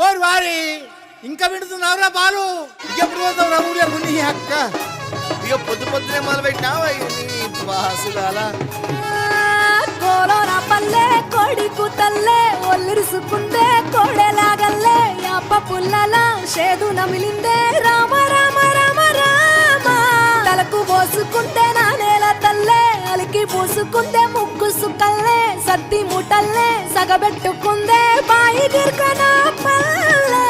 ఓరి వారి ఇంకా వింటున్నావురా బాలు? ఇంకెప్పుడు పోతావు ఊళ్ళో గుండి అక్క? ఇక పొద్దు పొద్దునే మొదలు పెట్టినావా బాసులాలా? కోలోనా పల్లె కొడికు తల్లే ఒల్లిరుసుకుందే కోడెలాగల్లే అప్ప పుల్లల షేదు నమిలిందే రామ రామ రామ రామ తలకు పోసుకుంటే నా నేల తల్లే అలికి పూసుకుందే ముగ్గు సుక్కల్లే సత్తి ముటల్లే సగబెట్టుకుందే బాయి గిర్కన పల్లె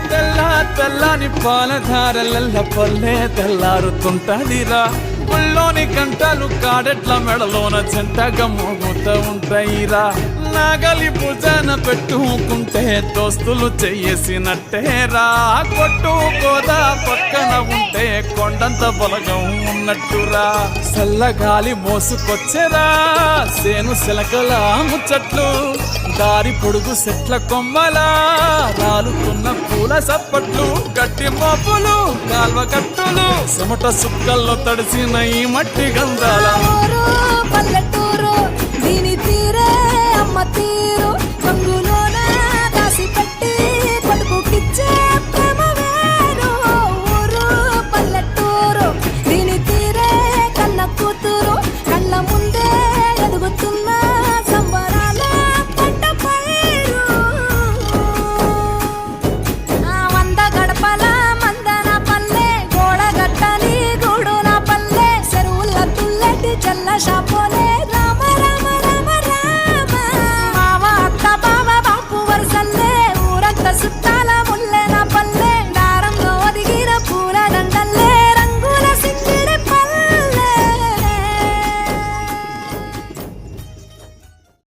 తెల్ల తెల్లని పాలధారలల్ల పల్లె తెల్లారుతుంటదిరా గుళ్ళోని గంటలు కాడెట్ల మెడలోన జంటగా మోగుతూ ఉంటాయిరా నాగలి భుజాన పెట్టుకుంటే దోస్తులు చెయ్యేసినట్టేరా కొట్టు కోదా పక్కన ఉంటే కొండంత బలగం ఉన్నట్టురా చల్లగాలి మోసుకొచ్చెరా సేను శిలకల ముచ్చట్లు దారి పొడుగు చెట్ల కొమ్మలా రాలుతున్న పూల సప్పట్లు గట్టి మోపులు కాల్వ కట్టులు చెమట సుక్కల్లో తడిసిన ఈ మట్టి గంధాల పల్లెటూరు